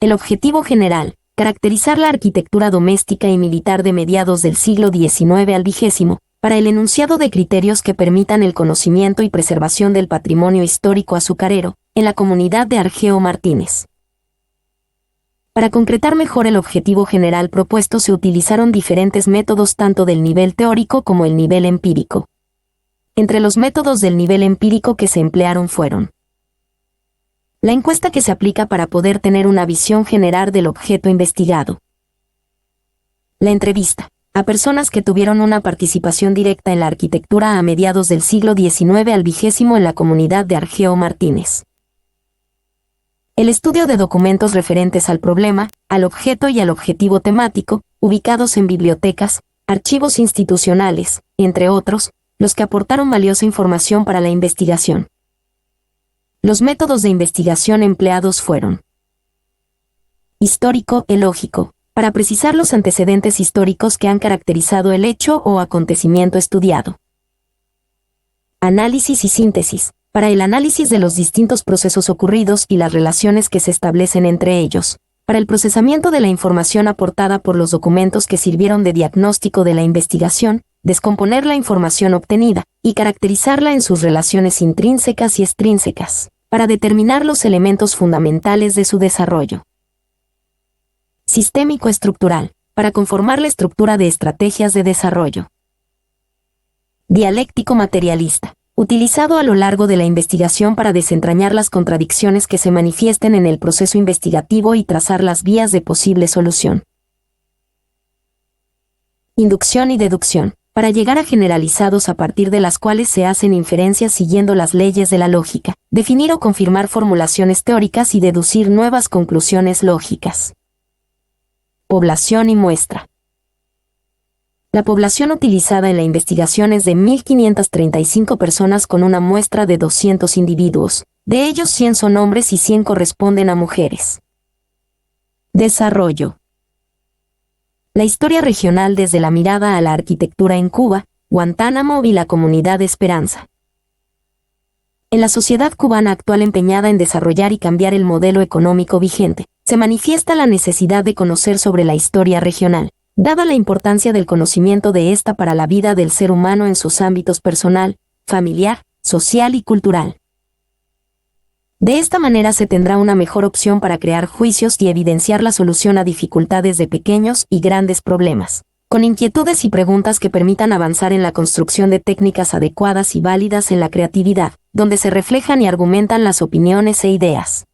El objetivo general, caracterizar la arquitectura doméstica y militar de mediados del siglo XIX al XX, para el enunciado de criterios que permitan el conocimiento y preservación del patrimonio histórico azucarero, en la comunidad de Argeo Martínez. Para concretar mejor el objetivo general propuesto se utilizaron diferentes métodos tanto del nivel teórico como el nivel empírico. Entre los métodos del nivel empírico que se emplearon fueron: la encuesta, que se aplica para poder tener una visión general del objeto investigado; la entrevista, a personas que tuvieron una participación directa en la arquitectura a mediados del siglo XIX al XX en la comunidad de Argeo Martínez; el estudio de documentos referentes al problema, al objeto y al objetivo temático, ubicados en bibliotecas, archivos institucionales, entre otros, los que aportaron valiosa información para la investigación. Los métodos de investigación empleados fueron: histórico-elógico, para precisar los antecedentes históricos que han caracterizado el hecho o acontecimiento estudiado; análisis y síntesis, para el análisis de los distintos procesos ocurridos y las relaciones que se establecen entre ellos; para el procesamiento de la información aportada por los documentos que sirvieron de diagnóstico de la investigación, descomponer la información obtenida, y caracterizarla en sus relaciones intrínsecas y extrínsecas, para determinar los elementos fundamentales de su desarrollo; sistémico-estructural, para conformar la estructura de estrategias de desarrollo; dialéctico-materialista, utilizado a lo largo de la investigación para desentrañar las contradicciones que se manifiesten en el proceso investigativo y trazar las vías de posible solución; inducción y deducción, para llegar a generalizados a partir de las cuales se hacen inferencias siguiendo las leyes de la lógica, definir o confirmar formulaciones teóricas y deducir nuevas conclusiones lógicas; población y muestra. La población utilizada en la investigación es de 1.535 personas con una muestra de 200 individuos, de ellos 100 son hombres y 100 corresponden a mujeres. Desarrollo. La historia regional desde la mirada a la arquitectura en Cuba, Guantánamo y la comunidad de Esperanza. En la sociedad cubana actual empeñada en desarrollar y cambiar el modelo económico vigente, se manifiesta la necesidad de conocer sobre la historia regional, dada la importancia del conocimiento de esta para la vida del ser humano en sus ámbitos personal, familiar, social y cultural. De esta manera se tendrá una mejor opción para crear juicios y evidenciar la solución a dificultades de pequeños y grandes problemas, con inquietudes y preguntas que permitan avanzar en la construcción de técnicas adecuadas y válidas en la creatividad, donde se reflejan y argumentan las opiniones e ideas.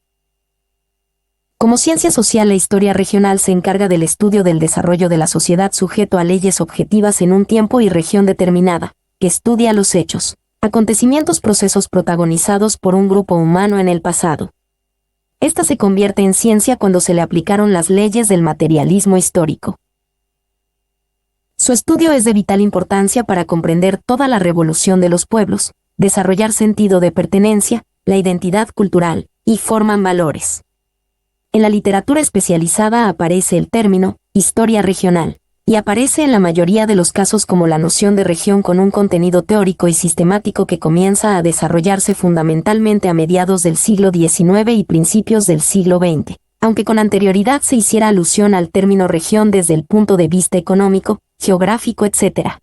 Como ciencia social, la historia regional se encarga del estudio del desarrollo de la sociedad sujeto a leyes objetivas en un tiempo y región determinada, que estudia los hechos, acontecimientos, procesos protagonizados por un grupo humano en el pasado. Esta se convierte en ciencia cuando se le aplicaron las leyes del materialismo histórico. Su estudio es de vital importancia para comprender toda la revolución de los pueblos, desarrollar sentido de pertenencia, la identidad cultural, y forman valores. En la literatura especializada aparece el término historia regional, y aparece en la mayoría de los casos como la noción de región con un contenido teórico y sistemático que comienza a desarrollarse fundamentalmente a mediados del siglo XIX y principios del siglo XX, aunque con anterioridad se hiciera alusión al término región desde el punto de vista económico, geográfico, etc.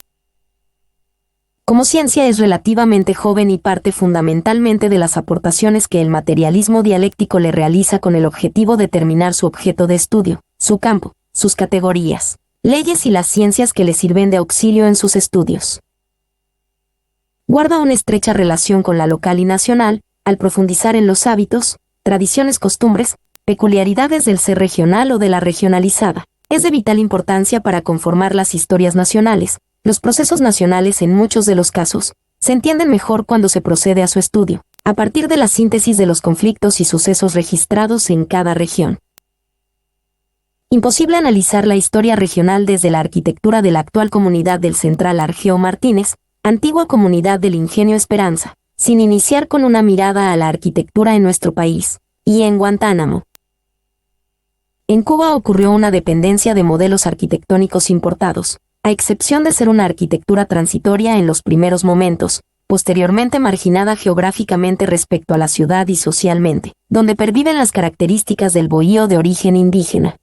Como ciencia es relativamente joven y parte fundamentalmente de las aportaciones que el materialismo dialéctico le realiza con el objetivo de determinar su objeto de estudio, su campo, sus categorías, leyes y las ciencias que le sirven de auxilio en sus estudios. Guarda una estrecha relación con la local y nacional, al profundizar en los hábitos, tradiciones, costumbres, peculiaridades del ser regional o de la regionalizada. Es de vital importancia para conformar las historias nacionales. Los procesos nacionales en muchos de los casos, se entienden mejor cuando se procede a su estudio, a partir de la síntesis de los conflictos y sucesos registrados en cada región. Imposible analizar la historia regional desde la arquitectura de la actual comunidad del Central Argeo Martínez, antigua comunidad del Ingenio Esperanza, sin iniciar con una mirada a la arquitectura en nuestro país, y en Guantánamo. En Cuba ocurrió una dependencia de modelos arquitectónicos importados, a excepción de ser una arquitectura transitoria en los primeros momentos, posteriormente marginada geográficamente respecto a la ciudad y socialmente, donde perviven las características del bohío de origen indígena.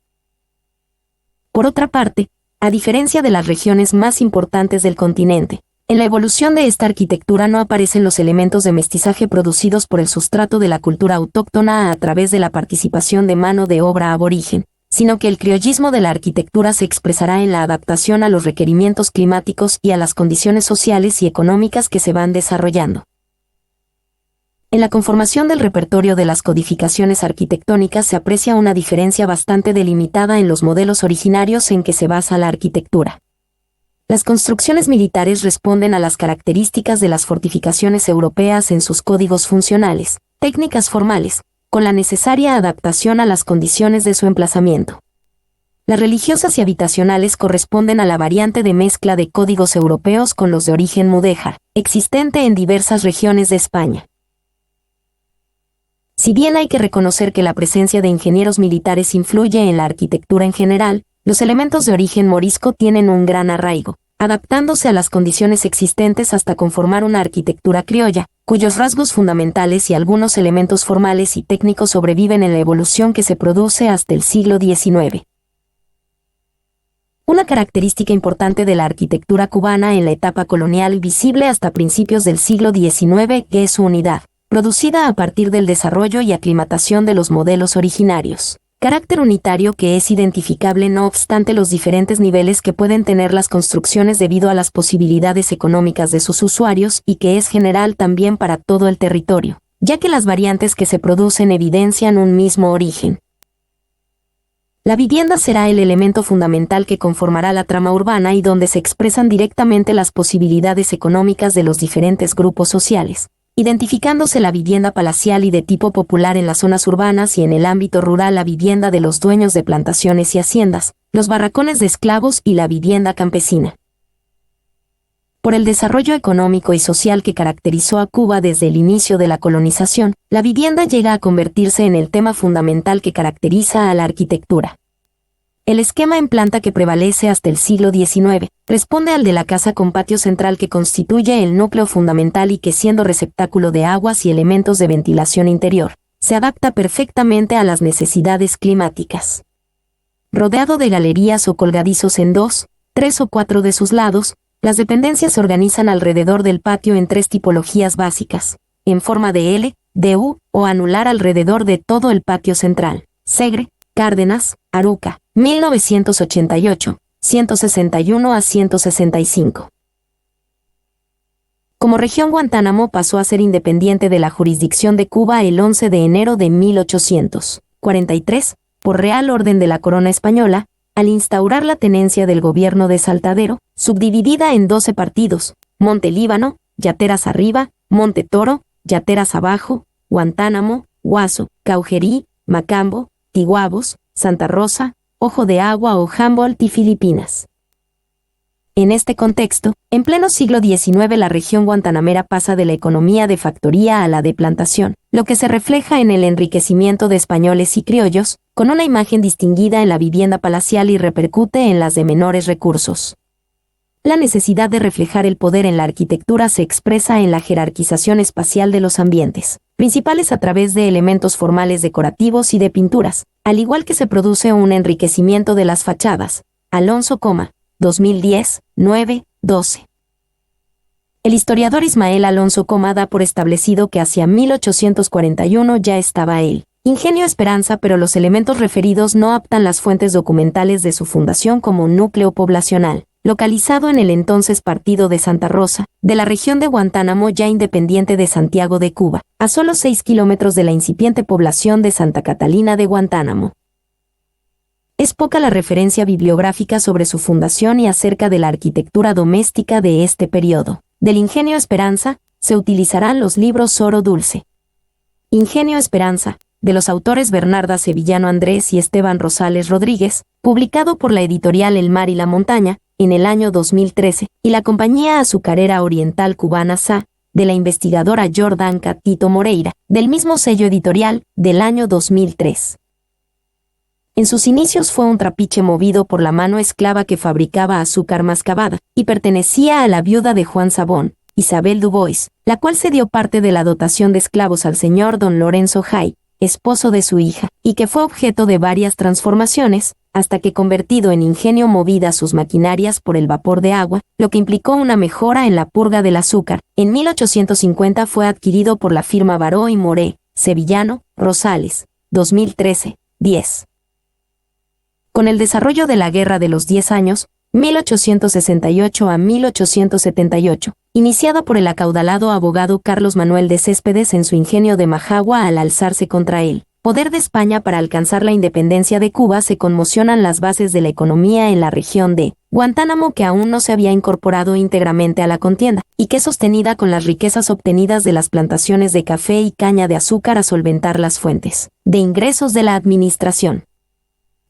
Por otra parte, a diferencia de las regiones más importantes del continente, en la evolución de esta arquitectura no aparecen los elementos de mestizaje producidos por el sustrato de la cultura autóctona a través de la participación de mano de obra aborigen, sino que el criollismo de la arquitectura se expresará en la adaptación a los requerimientos climáticos y a las condiciones sociales y económicas que se van desarrollando. En la conformación del repertorio de las codificaciones arquitectónicas se aprecia una diferencia bastante delimitada en los modelos originarios en que se basa la arquitectura. Las construcciones militares responden a las características de las fortificaciones europeas en sus códigos funcionales, técnicas formales, con la necesaria adaptación a las condiciones de su emplazamiento. Las religiosas y habitacionales corresponden a la variante de mezcla de códigos europeos con los de origen mudéjar, existente en diversas regiones de España. Si bien hay que reconocer que la presencia de ingenieros militares influye en la arquitectura en general, los elementos de origen morisco tienen un gran arraigo, adaptándose a las condiciones existentes hasta conformar una arquitectura criolla, cuyos rasgos fundamentales y algunos elementos formales y técnicos sobreviven en la evolución que se produce hasta el siglo XIX. Una característica importante de la arquitectura cubana en la etapa colonial visible hasta principios del siglo XIX es su unidad, producida a partir del desarrollo y aclimatación de los modelos originarios. Carácter unitario que es identificable no obstante los diferentes niveles que pueden tener las construcciones debido a las posibilidades económicas de sus usuarios y que es general también para todo el territorio, ya que las variantes que se producen evidencian un mismo origen. La vivienda será el elemento fundamental que conformará la trama urbana y donde se expresan directamente las posibilidades económicas de los diferentes grupos sociales, identificándose la vivienda palacial y de tipo popular en las zonas urbanas y en el ámbito rural la vivienda de los dueños de plantaciones y haciendas, los barracones de esclavos y la vivienda campesina. Por el desarrollo económico y social que caracterizó a Cuba desde el inicio de la colonización, la vivienda llega a convertirse en el tema fundamental que caracteriza a la arquitectura. El esquema en planta que prevalece hasta el siglo XIX responde al de la casa con patio central que constituye el núcleo fundamental y que siendo receptáculo de aguas y elementos de ventilación interior, se adapta perfectamente a las necesidades climáticas. Rodeado de galerías o colgadizos en 2, 3 o 4 de sus lados, las dependencias se organizan alrededor del patio en 3 tipologías básicas, en forma de L, de U o anular alrededor de todo el patio central. Segre, Cárdenas, Aruca, 1988, 161 a 165. Como región Guantánamo pasó a ser independiente de la jurisdicción de Cuba el 11 de enero de 1843, por Real Orden de la Corona Española, al instaurar la tenencia del gobierno de Saltadero, subdividida en 12 partidos, Monte Líbano, Yateras Arriba, Monte Toro, Yateras Abajo, Guantánamo, Guaso, Caujerí, Macambo, Tiguabos, Santa Rosa, Ojo de Agua o Humboldt y Filipinas. En este contexto, en pleno siglo XIX la región guantanamera pasa de la economía de factoría a la de plantación, lo que se refleja en el enriquecimiento de españoles y criollos, con una imagen distinguida en la vivienda palacial y repercute en las de menores recursos. La necesidad de reflejar el poder en la arquitectura se expresa en la jerarquización espacial de los ambientes, principales a través de elementos formales decorativos y de pinturas, al igual que se produce un enriquecimiento de las fachadas. Alonso, 2010, 9, 12. El historiador Ismael Alonso da por establecido que hacia 1841 ya estaba el Ingenio Esperanza, pero los elementos referidos no aptan las fuentes documentales de su fundación como núcleo poblacional, localizado en el entonces partido de Santa Rosa, de la región de Guantánamo ya independiente de Santiago de Cuba, a solo 6 kilómetros de la incipiente población de Santa Catalina de Guantánamo. Es poca la referencia bibliográfica sobre su fundación y acerca de la arquitectura doméstica de este periodo. Del Ingenio Esperanza, se utilizarán los libros Oro Dulce. Ingenio Esperanza, de los autores Bernarda Sevillano Andrés y Esteban Rosales Rodríguez, publicado por la editorial El Mar y la Montaña, en el año 2013, y la Compañía Azucarera Oriental Cubana SA, de la investigadora Jordan Catito Moreira, del mismo sello editorial, del año 2003. En sus inicios fue un trapiche movido por la mano esclava que fabricaba azúcar mascabada, y pertenecía a la viuda de Juan Sabón, Isabel Dubois, la cual cedió parte de la dotación de esclavos al señor don Lorenzo Hay, esposo de su hija, y que fue objeto de varias transformaciones, hasta que convertido en ingenio movida sus maquinarias por el vapor de agua, lo que implicó una mejora en la purga del azúcar. En 1850 fue adquirido por la firma Baró y Moré, Sevillano, Rosales, 2013, 10. Con el desarrollo de la Guerra de los 10 Años, 1868 a 1878, iniciada por el acaudalado abogado Carlos Manuel de Céspedes en su ingenio de Majagua al alzarse contra el poder de España para alcanzar la independencia de Cuba, se conmocionan las bases de la economía en la región de Guantánamo, que aún no se había incorporado íntegramente a la contienda, y que sostenida con las riquezas obtenidas de las plantaciones de café y caña de azúcar a solventar las fuentes de ingresos de la administración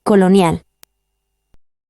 colonial.